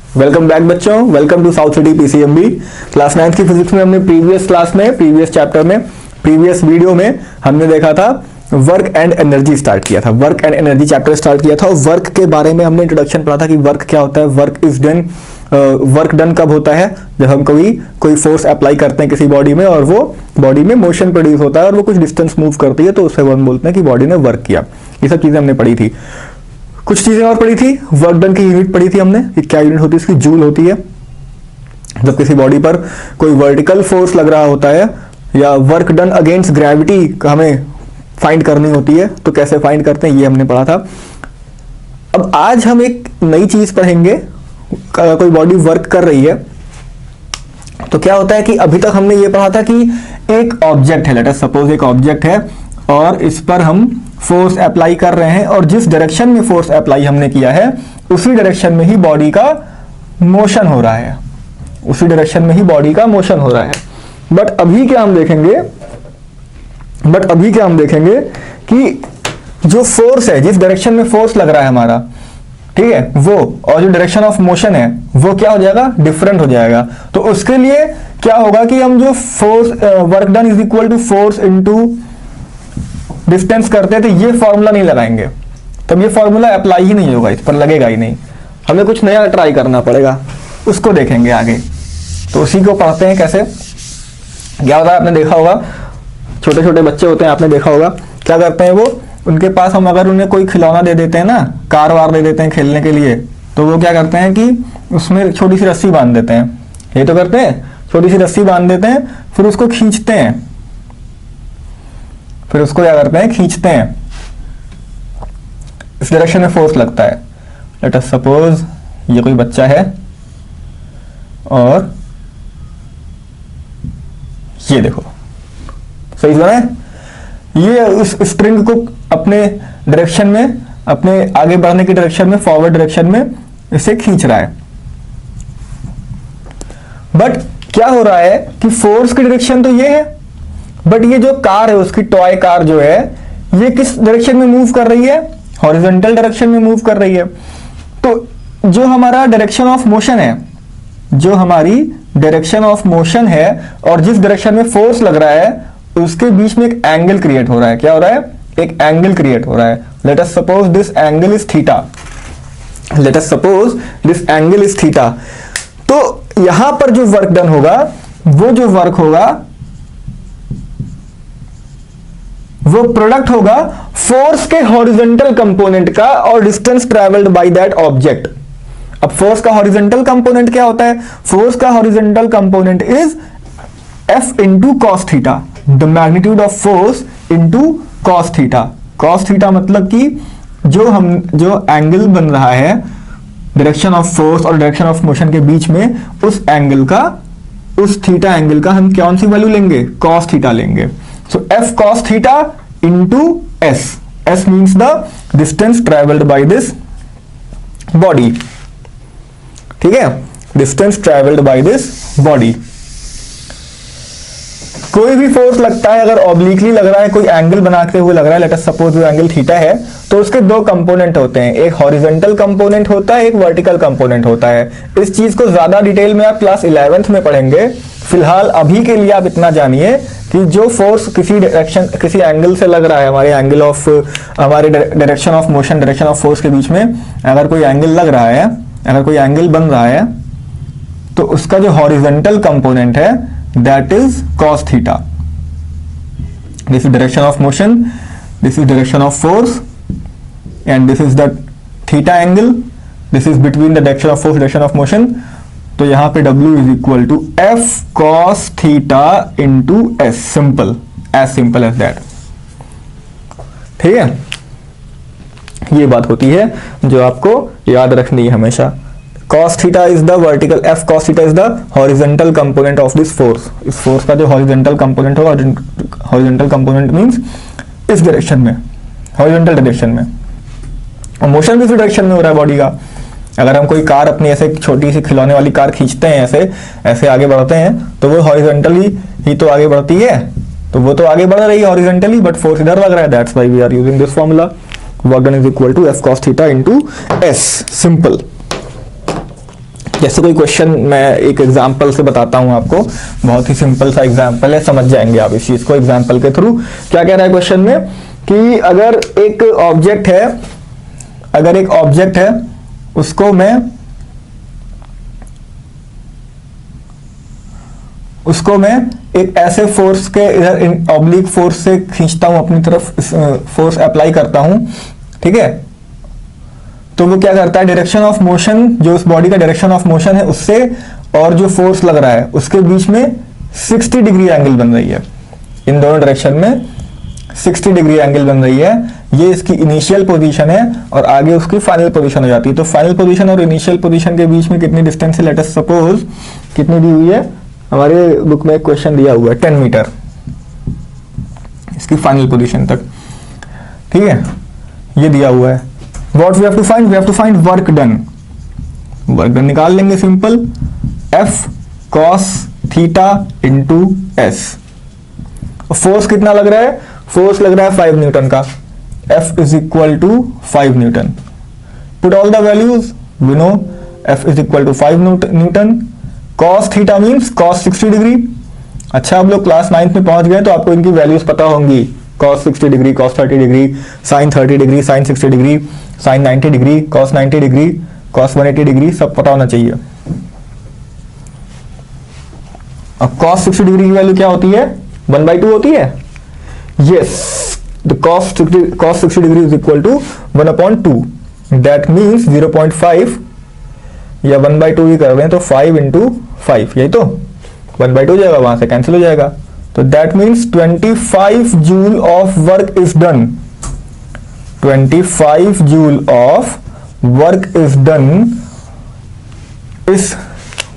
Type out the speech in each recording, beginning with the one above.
Welcome back बच्चों, welcome to South City PCMB. Class 9 की physics में हमने प्रीवियस क्लास में, प्रीवियस चैप्टर में, प्रीवियस वीडियो में हमने देखा था वर्क एंड एनर्जी स्टार्ट किया था। Work and energy chapter start किया था और वर्क के बारे में हमने इंट्रोडक्शन पढ़ा था कि वर्क क्या होता है। Work is done, work done कब होता है? जब हम कोई फोर्स अप्लाई करते हैं किसी बॉडी में और वो बॉडी में मोशन प्रोड्यूस होता है और वो कुछ डिस्टेंस मूव करती है, तो उससे हम बोलते हैं कि बॉडी ने वर्क किया। ये सब चीजें हमने पढ़ी थी। कुछ चीजें और पढ़ी थी। वर्क डन की यूनिट पढ़ी थी हमने कि क्या यूनिट होती है, इसकी जूल होती है। जब किसी बॉडी पर कोई वर्टिकल फोर्स लग रहा होता है या वर्क डन अगेंस्ट ग्रेविटी हमें फाइंड करनी होती है, तो कैसे फाइंड करते हैं ये हमने पढ़ा था। अब आज हम एक नई चीज पढ़ेंगे। कोई बॉडी वर्क कर रही है तो क्या होता है कि अभी तक हमने ये पढ़ा था कि एक ऑब्जेक्ट है, लेट अस सपोज एक ऑब्जेक्ट है और इस पर हम फोर्स अप्लाई कर रहे हैं और जिस डायरेक्शन में फोर्स अप्लाई हमने किया है उसी डायरेक्शन में ही बॉडी का मोशन हो रहा है, उसी डायरेक्शन में ही बॉडी का मोशन हो रहा है। बट अभी क्या हम देखेंगे कि जो फोर्स है, जिस डायरेक्शन में फोर्स लग रहा है हमारा, ठीक है, वो और जो डायरेक्शन ऑफ मोशन है वो क्या हो जाएगा, डिफरेंट हो जाएगा। तो उसके लिए क्या होगा कि हम जो force work done is equal to force into distance करते थे, ये फॉर्मूला नहीं लगाएंगे, तब ये फॉर्मूला अप्लाई ही नहीं होगा, इस पर लगेगा ही नहीं। हमें कुछ नया ट्राई करना पड़ेगा, उसको देखेंगे आगे। तो उसी को पढ़ते हैं कैसे। क्या होता है, आपने देखा होगा छोटे छोटे बच्चे होते हैं, आपने देखा होगा क्या करते हैं वो, उनके पास हम अगर उन्हें कोई खिलौना दे देते हैं ना, कार वार दे देते हैं खेलने के लिए, तो वो क्या करते हैं कि उसमें छोटी सी रस्सी बांध देते हैं। ये तो करते हैं, छोटी सी रस्सी बांध देते हैं, फिर उसको खींचते हैं, फिर उसको क्या करते हैं, खींचते हैं। इस डायरेक्शन में फोर्स लगता है। लेट अस सपोज ये कोई बच्चा है और ये देखो, सही सुना है, ये उस स्ट्रिंग को अपने डायरेक्शन में, अपने आगे बढ़ने की डायरेक्शन में, फॉरवर्ड डायरेक्शन में इसे खींच रहा है। बट क्या हो रहा है कि फोर्स की डायरेक्शन तो ये है, बट ये जो कार है, उसकी टॉय कार जो है, ये किस डायरेक्शन में मूव कर रही है, हॉरिजॉन्टल डायरेक्शन में मूव कर रही है। तो जो हमारा डायरेक्शन ऑफ मोशन है, जो हमारी डायरेक्शन ऑफ मोशन है और जिस डायरेक्शन में फोर्स लग रहा है, उसके बीच में एक एंगल क्रिएट हो रहा है। क्या हो रहा है, एक एंगल क्रिएट हो रहा है। Let us suppose this angle is theta, let us suppose this angle is theta. तो यहां पर जो वर्क डन होगा, वो जो वर्क होगा वो प्रोडक्ट होगा फोर्स के हॉरिजॉन्टल कंपोनेंट का और distance travelled by that object. अब फोर्स का हॉरिजॉन्टल कंपोनेंट क्या होता है? फोर्स का horizontal component is F into cos theta, the magnitude of force into cos theta. Cos theta मतलब कि जो एंगल बन रहा है डायरेक्शन ऑफ फोर्स और डायरेक्शन ऑफ मोशन के बीच में, उस एंगल का, उस थीटा एंगल का हम कौन सी वैल्यू लेंगे? कॉस थीटा लेंगे। सो F cos theta into S, S means the distance travelled by this body, ठीक है, distance travelled by this body. कोई भी फोर्स लगता है, अगर ऑब्लिकली लग रहा है, कोई एंगल बनाते हुए लग रहा है, लेट अस सपोज वो एंगल थीटा है, तो उसके दो कंपोनेंट होते हैं, एक हॉरिजॉन्टल कंपोनेंट होता है, एक वर्टिकल कंपोनेंट होता है। इस चीज को ज्यादा डिटेल में आप क्लास 11th में पढ़ेंगे। फिलहाल अभी के लिए आप इतना जानिए कि जो फोर्स किसी डायरेक्शन, किसी एंगल से लग रहा है, हमारे एंगल ऑफ, हमारे direction of motion, direction of force के बीच में अगर कोई एंगल लग रहा है, अगर कोई एंगल बन रहा है, तो उसका जो हॉरिजॉन्टल कंपोनेंट है that is cos theta. This is direction of motion, this is direction of force, and this is the theta angle. This is between the direction of force, direction of motion. तो यहां पे W is equal to F cos theta into S. as simple as that. ठीक है, ये बात होती है जो आपको याद रखनी है हमेशा। cos theta is the vertical, F cos theta is the horizontal component of this force. इस फोर्स का जो horizontal component होगा, horizontal component means इस डायरेक्शन में, horizontal डायरेक्शन में, और मोशन भी इस डायरेक्शन में हो रहा है बॉडी का। अगर हम कोई कार अपनी ऐसे छोटी सी खिलौने वाली कार खींचते हैं, ऐसे ऐसे आगे बढ़ते हैं, तो वो हॉरिजॉन्टली ही तो आगे बढ़ती है, तो वो तो आगे बढ़ रही है हॉरिजॉन्टली, बट फोर्स इधर लग रहा है। That's why we are using this formula, work done is equal to F cos theta into S, simple. जैसे कोई क्वेश्चन मैं एक एग्जांपल से बताता हूं आपको, बहुत ही सिंपल सा एग्जांपल है, समझ जाएंगे आप इस चीज को एग्जांपल के थ्रू। क्या कह रहा है क्वेश्चन में कि अगर एक ऑब्जेक्ट है उसको मैं एक ऐसे फोर्स के इधर ऑब्लिक फोर्स से खींचता हूं अपनी तरफ, फोर्स अप्लाई करता हूं, ठीक है। तो वो क्या करता है, डायरेक्शन ऑफ मोशन, जो उस बॉडी का डायरेक्शन ऑफ मोशन है उससे और जो फोर्स लग रहा है उसके बीच में 60 डिग्री एंगल बन रही है। इन दोनों डायरेक्शन में 60 डिग्री एंगल बन रही है। ये इसकी इनिशियल पोजीशन है और आगे उसकी फाइनल पोजीशन हो जाती है। तो फाइनल पोजीशन और इनिशियल पोजीशन के बीच में कितनी डिस्टेंस है, लेट अस सपोज कितनी दी हुई है, हमारे बुक में एक क्वेश्चन दिया हुआ है 10 मीटर इसकी फाइनल पोजीशन तक, ठीक है, ये दिया हुआ है। What we have to find? We have to find work done. Work done निकाल लेंगे simple, F cos theta into S. Force कितना लग रहा है, फोर्स लग रहा है 5 न्यूटन का, F is equal to 5 newton. Put all the values, we know F is equal to 5 newton. cos theta means cos 60 degree. अच्छा, आप लोग क्लास 9th में पहुंच गए तो आपको इनकी वैल्यूज पता होंगी, cos 60 degree, cos 30 degree, sin 30 degree, sin 60 degree, sin 90 degree, cos 90 degree, cos 180 degree, सब पता होना चाहिए। अब cos 60 डिग्री की वैल्यू क्या होती है, 1/2 होती है। Yes, the cos 60 degree is equal to 1/2, that means 0.5 या 1/2 ही कर रहे हैं तो 5 इंटू 5, यही तो 1/2 हो जाएगा, वहां से कैंसिल हो जाएगा। तो that means 25 joule of work is done. 25 joule of work is done इस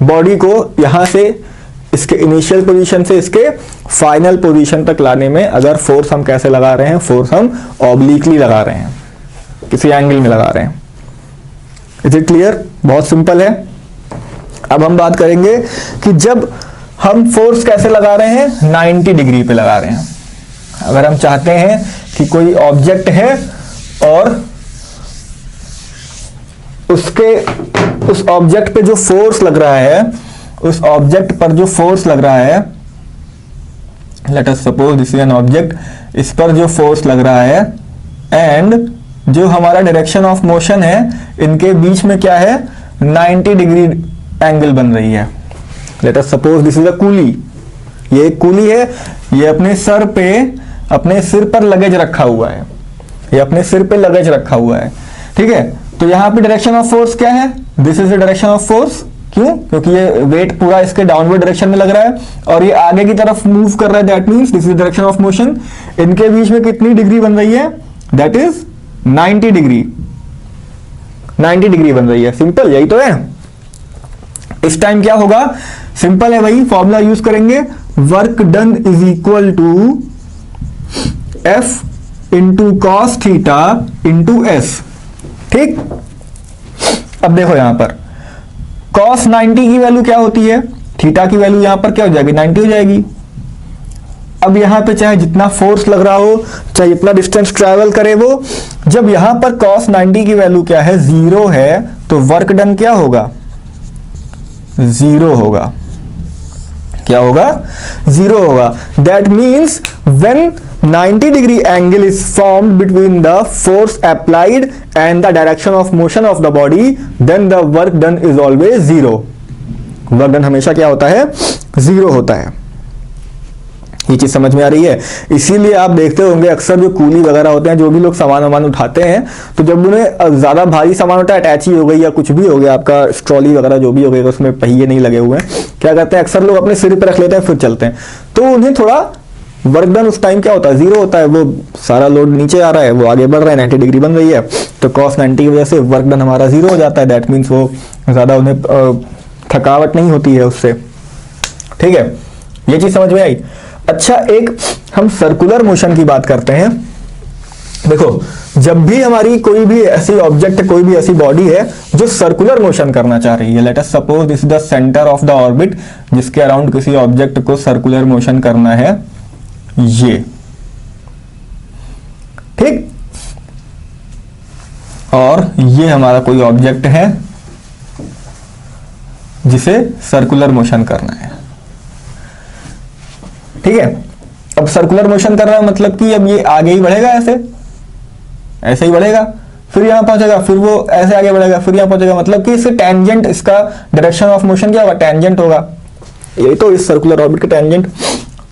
बॉडी को यहां से इसके इनिशियल पोजीशन से इसके फाइनल पोजीशन तक लाने में। अगर फोर्स हम कैसे लगा रहे हैं, फोर्स हम ऑब्लिकली लगा रहे हैं, किसी एंगल में लगा रहे हैं। Is it clear? बहुत सिंपल है। अब हम बात करेंगे कि जब हम फोर्स कैसे लगा रहे हैं, 90 डिग्री पे लगा रहे हैं। अगर हम चाहते हैं कि कोई ऑब्जेक्ट है और उस ऑब्जेक्ट पे जो फोर्स लग रहा है, उस ऑब्जेक्ट पर जो फोर्स लग रहा है, let us suppose this is an object, इस पर जो फोर्स लग रहा है एंड जो हमारा डायरेक्शन ऑफ मोशन है, इनके बीच में क्या है, 90 डिग्री एंगल बन रही है। Let us suppose this is a coolie, ये एक कूली है, ये अपने सिर पर लगेज रखा हुआ है, ये अपने सिर पे लगेज रखा हुआ है, ठीक है। तो यहां पे डायरेक्शन ऑफ फोर्स क्या है, this is the direction of force. क्यों? क्योंकि ये वेट पूरा इसके डाउनवर्ड डायरेक्शन में लग रहा है और ये आगे की तरफ मूव कर रहा है, that means this is direction of motion. इनके बीच में कितनी डिग्री बन रही है, दैट इज 90 डिग्री। 90 डिग्री बन रही है, सिंपल, यही तो है। इस टाइम क्या होगा, सिंपल है भाई, फॉर्मूला यूज करेंगे, work done is equal to F into cos theta into S, ठीक। अब देखो यहां पर cos 90 की वैल्यू क्या होती है, थीटा की वैल्यू यहां पर क्या हो जाएगी, 90 हो जाएगी। अब यहां पे चाहे जितना फोर्स लग रहा हो, चाहे जितना डिस्टेंस ट्रैवल करे वो, जब यहां पर cos 90 की वैल्यू क्या है, 0 है, तो वर्क डन क्या होगा, 0 होगा। क्या होगा, 0 होगा। That means when 90 degree angle is formed between the force applied and the direction of motion of the body, then the work done is always 0. Work done हमेशा क्या होता है, 0 होता है। ये चीज समझ में आ रही है? इसीलिए आप देखते होंगे अक्सर जो कूली वगैरह होते हैं, जो भी लोग सामान उठाते हैं, तो जब उन्हें ज्यादा भारी सामान होता है, अटैची हो गई या कुछ भी हो गया, आपका ट्रॉली वगैरह जो भी हो गया, उसमें पहिए नहीं लगे हुए हैं, क्या करते हैं अक्सर लोग अपने सिर पर रख लेते हैं फिर चलते हैं, तो उन्हें थोड़ा वर्क डन उस टाइम क्या होता है, 0 होता है। वो सारा लोड नीचे आ रहा है, वो आगे बढ़ रहा है, 90 डिग्री बन रही है, तो cos 90 की वजह से वर्क डन हमारा 0 हो जाता है। दैट मीन्स वो ज्यादा उन्हें थकावट नहीं होती है उससे, ठीक है। ये चीज समझ में आई? अच्छा, एक हम सर्कुलर मोशन की बात करते हैं। देखो, जब भी हमारी कोई भी ऐसी ऑब्जेक्ट, कोई भी ऐसी बॉडी है जो सर्कुलर मोशन करना चाह रही है, let us suppose this is the centre of the orbit, जिसके अराउंड किसी ऑब्जेक्ट को सर्कुलर मोशन करना है, ये, ठीक। और ये हमारा कोई ऑब्जेक्ट है, जिसे सर्कुलर मोशन करना है। ठीक है, अब सर्कुलर मोशन कर रहा है मतलब कि अब ये आगे ही बढ़ेगा, ऐसे ही बढ़ेगा, फिर यहां पहुंचेगा, फिर वो ऐसे आगे बढ़ेगा, फिर यहां पहुंचेगा, मतलब कि इससे टेंजेंट, इसका डायरेक्शन ऑफ मोशन क्या होगा, टेंजेंट होगा। यही तो इस सर्कुलर ऑर्बिट का टेंजेंट।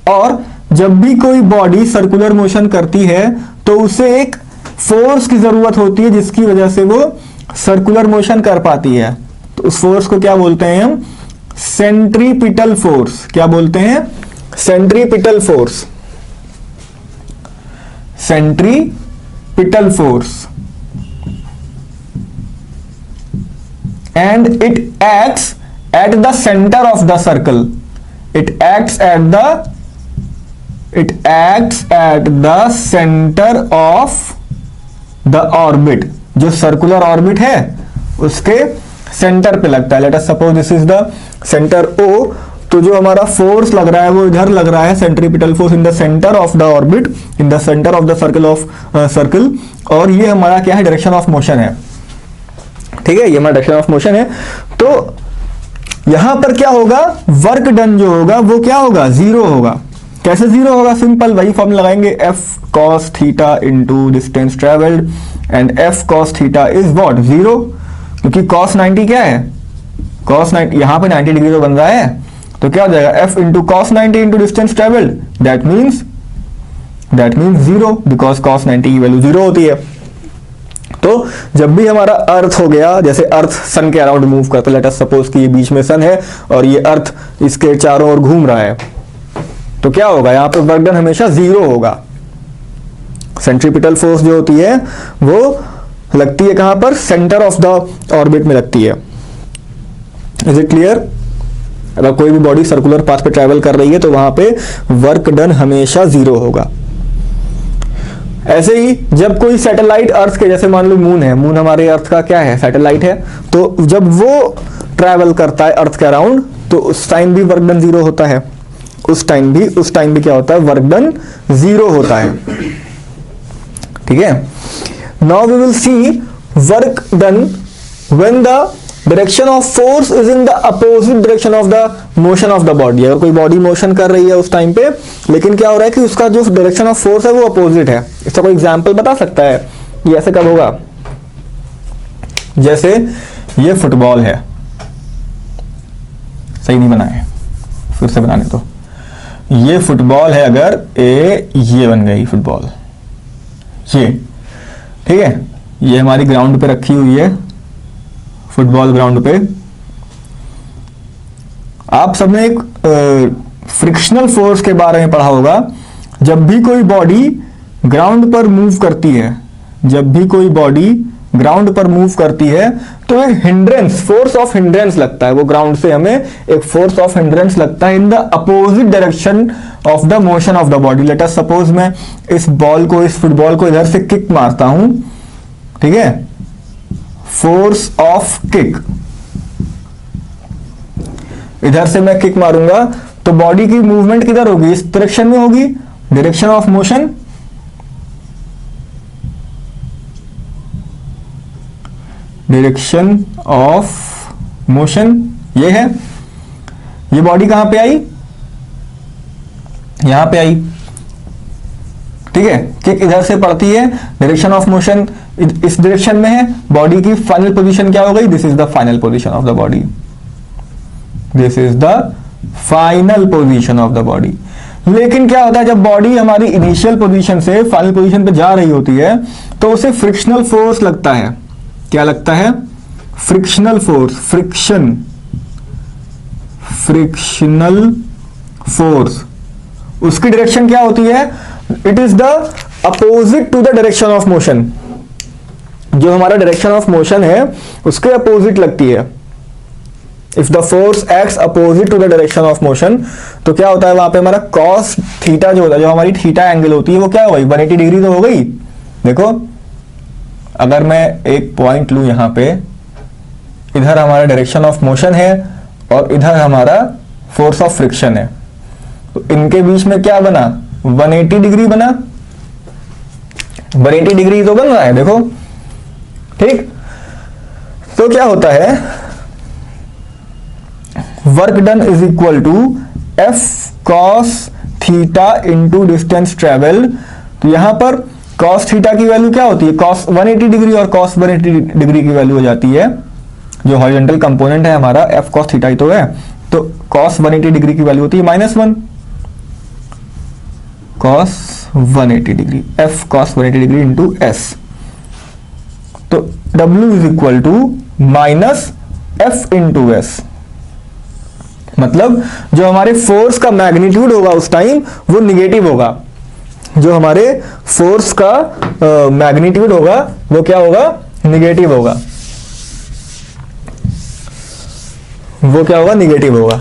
और जब भी कोई बॉडी सर्कुलर मोशन करती है तो उसे एक फोर्स की जरूरत होती है जिसकी वजह से वो सर्कुलर मोशन कर पाती है। तो उस फोर्स को क्या बोलते हैं हम, सेंट्रीपिटल फोर्स। क्या बोलते हैं, centripetal force, centripetal force. And it acts at the centre of the circle, it acts at the center of the orbit। जो सर्कुलर ऑर्बिट है उसके सेंटर पे लगता है। Let us suppose this is the centre O, तो जो हमारा force लग रहा है वो इधर लग रहा है, centripetal force in the centre of the orbit, in the centre of the circle. और ये हमारा क्या है, डायरेक्शन ऑफ मोशन है। ठीक है, ये हमारा डायरेक्शन ऑफ मोशन है। तो यहां पर क्या होगा, वर्क डन जो होगा वो क्या होगा, जीरो होगा। कैसे जीरो होगा, सिंपल वही फॉर्मूला लगाएंगे, F cos theta into distance travelled, and F cos theta is what, zero. क्योंकि कॉस 90 क्या है, कॉस 90 यहां पे 90 डिग्री तो बन रहा है, तो क्या हो जाएगा, F into cos 90 into distance travelled, that means zero, because cos 90 की वैल्यू जीरो होती है। तो जब भी हमारा अर्थ हो गया, जैसे अर्थ सन के अराउंड मूव करता है, लेट अस सपोज कि ये बीच में सन है और ये अर्थ इसके चारों ओर घूम रहा है, तो क्या होगा, यहां पर वर्क डन हमेशा जीरो होगा। सेंट्रीपिटल फोर्स जो होती है वो लगती है कहां पर, सेंटर ऑफ द ऑर्बिट में लगती है। Is it clear? अगर कोई भी बॉडी सर्कुलर पाथ पे ट्रैवल कर रही है तो वहां पे वर्क डन हमेशा जीरो होगा। ऐसे ही जब कोई सैटेलाइट अर्थ के, जैसे मान लो मून है, मून हमारे अर्थ का क्या है, सैटेलाइट है, तो जब वो ट्रैवल करता है अर्थ के अराउंड तो उस टाइम भी वर्क डन जीरो होता है। उस टाइम भी क्या होता है, वर्क डन जीरो होता है। ठीक है, now we will see work done when the direction of force is in the opposite direction of the motion of the body. अगर कोई बॉडी मोशन कर रही है उस टाइम पे, लेकिन क्या हो रहा है कि उसका जो डायरेक्शन ऑफ फोर्स है वो अपोजिट है। इसका कोई एग्जांपल बता सकता है ये ऐसे कब होगा? जैसे ये फुटबॉल है, सही नहीं बनाए, फिर से बनाने दो। ये फुटबॉल है, अगर ये बन गई फुटबॉल, ये ठीक है, ये हमारी ग्राउंड पे रखी हुई है, फुटबॉल ग्राउंड पे। आप सबने एक फ्रिक्शनल फोर्स के बारे में पढ़ा होगा। जब भी कोई बॉडी ग्राउंड पर मूव करती है, जब भी कोई बॉडी ग्राउंड पर मूव करती है तो एक हिंड्रेंस, फोर्स ऑफ हिंड्रेंस लगता है। वो ग्राउंड से हमें एक फोर्स ऑफ हिंड्रेंस लगता है इन the opposite direction of the motion of the body. Let us suppose मैं इस बॉल को, इस फुटबॉल को इधर से किक मारता हूं, ठीक है, फोर्स ऑफ किक, इधर से मैं किक मारूंगा तो बॉडी की मूवमेंट किधर होगी, इस डायरेक्शन में होगी, direction of motion. Direction of motion ये है। ये बॉडी कहां पे आई, यहां पे आई, ठीक है, किक इधर से पड़ती है, डायरेक्शन ऑफ मोशन इस डायरेक्शन में है। बॉडी की फाइनल पोजीशन क्या हो गई, this is the final position of the body, this is the final position of the body. लेकिन क्या होता है, जब बॉडी हमारी इनिशियल पोजीशन से फाइनल पोजीशन पे जा रही होती है तो उसे फ्रिक्शनल फोर्स लगता है। क्या लगता है, फ्रिक्शनल फोर्स, फ्रिक्शनल फोर्स। उसकी डायरेक्शन क्या होती है, it is the opposite to the direction of motion. जो हमारा डायरेक्शन ऑफ मोशन है उसके अपोजिट लगती है। If the force acts opposite to the direction of motion, तो क्या होता है वहां पे हमारा कॉस थीटा जो होता है, जो हमारी थीटा एंगल होती है वो क्या हो गई, 180 डिग्री तो हो गई। देखो अगर मैं एक पॉइंट लूं यहां पे, इधर हमारा डायरेक्शन ऑफ मोशन है और इधर हमारा फोर्स ऑफ फ्रिक्शन है, तो इनके बीच में क्या बना, 180 डिग्री बना। 180 डिग्री तो बन रहा है, देखो, ठीक। तो क्या होता है, work done is equal to F cos theta into distance travelled. तो यहां पर कॉस थीटा की वैल्यू क्या होती है, कॉस 180 डिग्री और कॉस 180 डिग्री की वैल्यू हो जाती है, जो हॉरिजॉन्टल कंपोनेंट है हमारा एफ कॉस थीटा ही तो है, तो कॉस 180 डिग्री की वैल्यू होती है -1 cos 180 degree, F cos 180 degree into S. तो W is equal to minus F into S, मतलब जो हमारे फोर्स का मैग्नीट्यूड होगा उस टाइम वो निगेटिव होगा, जो हमारे फोर्स का मैग्नीट्यूड होगा वो क्या होगा, निगेटिव होगा, वो क्या होगा, निगेटिव होगा।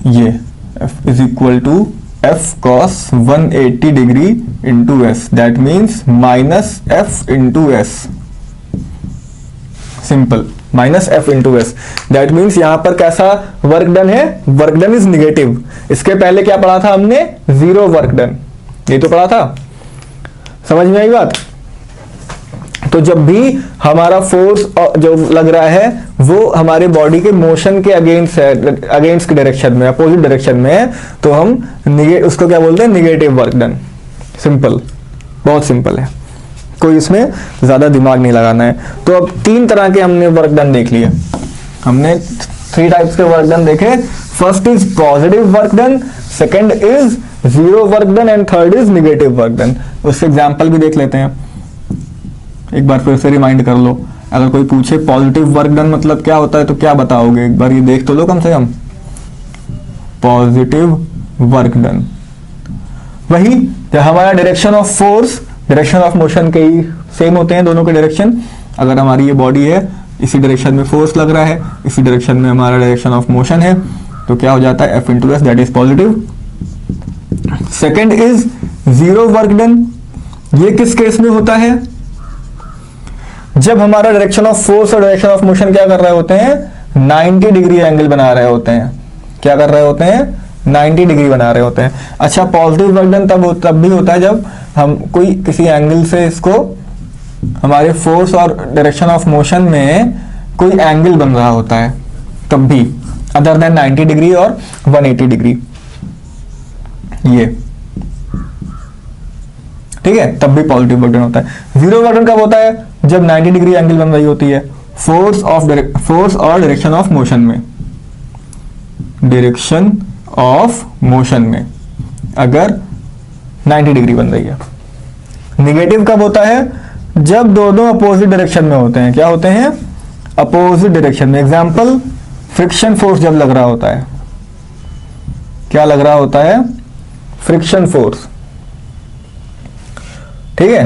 ये F is equal to F cos 180 degree into S, that means minus F into S, simple, minus F into S. That means यहां पर कैसा वर्क डन है, वर्क डन इज निगेटिव। इसके पहले क्या पढ़ा था हमने, जीरो वर्क डन, ये तो पढ़ा था, समझ में आई बात। तो जब भी हमारा फोर्स जो लग रहा है वो हमारे बॉडी के मोशन के अगेंस्ट है, अगेंस्ट के डायरेक्शन में, अपोजिट डायरेक्शन में है, तो हम उसको क्या बोलते हैं, निगेटिव वर्क डन। सिंपल, बहुत सिंपल है, कोई इसमें ज्यादा दिमाग नहीं लगाना है। तो अब 3 तरह के हमने वर्क डन देख लिए, हमने 3 टाइप्स के वर्क डन देखे। First is positive work done, second is zero work done and third is negative work done. उसके एग्जांपल भी देख लेते हैं, एक बार फिर से रिमाइंड कर लो। अगर कोई पूछे पॉजिटिव वर्क डन मतलब क्या होता है तो क्या बताओगे, एक बार ये देख तो लो कम से कम। पॉजिटिव वर्क डन वही जब हमारा direction of force, direction of motion के ही सेम होते हैं दोनों के डायरेक्शन। अगर हमारी ये बॉडी है, इसी डायरेक्शन में फोर्स लग रहा है, इसी डायरेक्शन में हमारा डायरेक्शन ऑफ मोशन है, तो क्या हो जाता है, F into S, that is positive. Second is zero work done, ये किस केस में होता है, जब हमारा डायरेक्शन ऑफ फोर्स और डायरेक्शन ऑफ मोशन क्या कर रहे होते हैं, 90 डिग्री एंगल बना रहे होते हैं। क्या कर रहे होते हैं, 90 डिग्री बना रहे होते हैं। अच्छा, पॉजिटिव वर्क डन तब भी होता है जब हम कोई किसी एंगल से इसको, हमारे फोर्स और डायरेक्शन ऑफ मोशन में कोई एंगल बन रहा होता है, तब भी, अदर देन 90 डिग्री और 180 डिग्री, ये ठीक है, तब भी पॉजिटिव वर्क डन होता है। जीरो वर्क डन कब होता है, जब 90 डिग्री एंगल बन रही होती है फोर्स और डायरेक्शन ऑफ मोशन में, डायरेक्शन ऑफ मोशन में अगर 90 डिग्री बन रही है। निगेटिव कब होता है, जब दोनों अपोजिट डायरेक्शन में होते हैं। क्या होते हैं, अपोजिट डायरेक्शन में। एग्जांपल, फ्रिक्शन फोर्स जब लग रहा होता है, क्या लग रहा होता है, फ्रिक्शन फोर्स, ठीक है,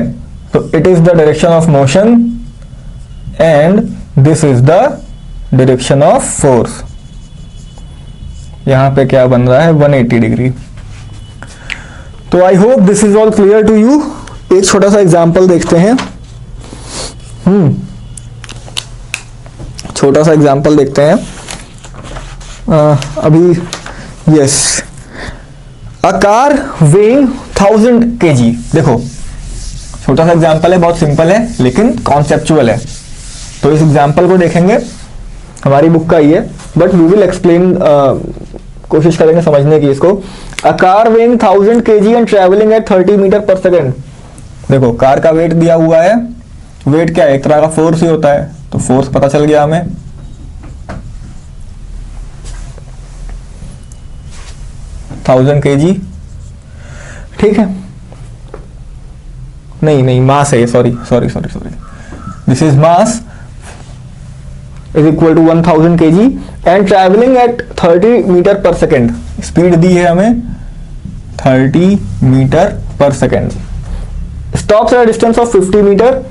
तो it is the direction of motion and this is the direction of force. यहां पे क्या बन रहा है, 180 डिग्री। तो I hope this is all clear to you. एक छोटा सा एग्जांपल देखते हैं, छोटा सा एग्जांपल देखते हैं अभी। यस, अ कार वेइंग 1000 kg। देखो, छोटा सा एग्जांपल है, बहुत सिंपल है लेकिन कॉन्सेप्चुअल है। तो इस एग्जांपल को देखेंगे, हमारी बुक का ही है, बट वी विल एक्सप्लेन, कोशिश करेंगे समझने की इसको। A car weighing 1000 kg and travelling at 30 metre per second. देखो, कार का वेट दिया हुआ है, वेट क्या है, एक तरह का फोर्स ही होता है, तो फोर्स पता चल गया हमें। थाउजेंड kg, ठीक है, नहीं मास है ये, sorry, this is mass is equal to 1000 kg and travelling at 30 metre per second. Speed दी है हमें 30 metre per second. Stops at a distance of 50 metre,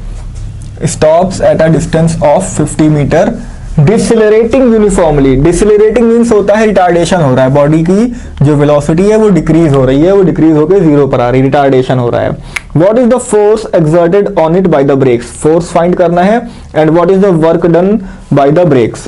stops at a distance of 50 metre. Decelerating uniformly, decelerating means होता है retardation हो रहा है, body की जो वेलोसिटी है वो डिक्रीज हो रही है, वो डिक्रीज होकर 0 पर आ रही है, रिटार्डेशन हो रहा है। What is the force exerted on it by the brakes, force find करना है, and what is the work done by the brakes.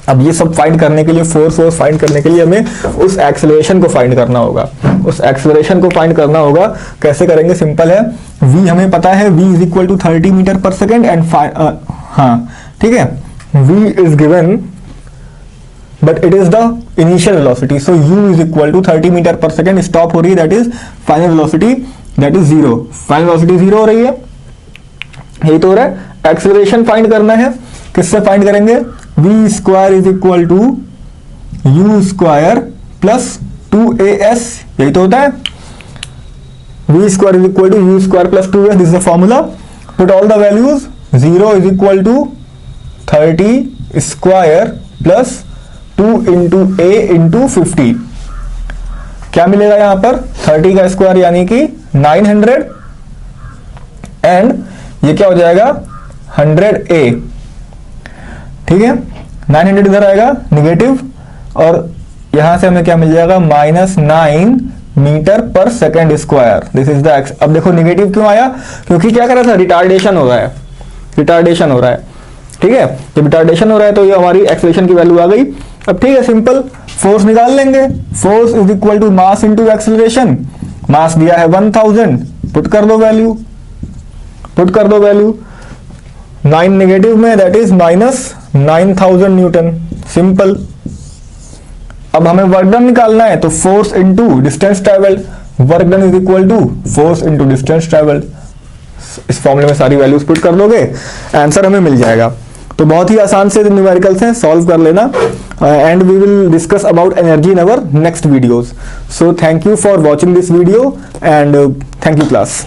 अब ये सब फाइंड करने के लिए, फोर्स फाइंड करने के लिए हमें उस एक्सेलरेशन को फाइंड करना होगा। उस एक्सेलरेशन को फाइंड करना होगा, कैसे करेंगे, सिंपल है। v हमें पता है, v is equal to 30 metre per second and हाँ ठीक है, v is given but it is the initial velocity. So u is equal to 30 metre per second stop हो रही है, that is final velocity, that is 0. Final velocity 0 हो रही है, यही तो हो रहा है. एक्सेलरेशन फाइंड करना है, किससे फाइंड करेंगे? v square is equal to u square plus 2as, यही तो होता है. v square is equal to u square plus 2as, this is the formula. Put all the values. 0 is equal to 30 square plus 2 into a into 50. क्या मिलेगा यहां पर? 30 का square यानी कि 900 एंड ये क्या हो जाएगा? 100a. ठीक है, 900 इधर आएगा निगेटिव और यहां से हमें क्या मिल जाएगा? -9 metre per second square. This is the x. अब देखो निगेटिव क्यों आया? क्योंकि क्या कर रहा था? रिटार्डेशन हो रहा है, रिटार्डेशन हो रहा है. ठीक है, जब रिटार्डेशन हो रहा है तो ये हमारी एक्सेलरेशन की वैल्यू आ गई. अब ठीक है, सिंपल फोर्स निकाल लेंगे. Force is equal to mass into acceleration. Mass दिया है 1000, पुट कर दो वैल्यू, पुट कर दो वैल्यू. 9 नेगेटिव में दैट इज -9000 न्यूटन. सिंपल. अब हमें वर्क डन निकालना है तो force into distance travelled. Work done is equal to force into distance travelled. इस फॉर्मूले में सारी वैल्यूज पुट कर दोगे, आंसर हमें मिल जाएगा. तो बहुत ही आसान से न्यूमेरिकल्स हैं, सॉल्व कर लेना. And we will discuss about energy in our next videos. So thank you for watching this video and thank you class.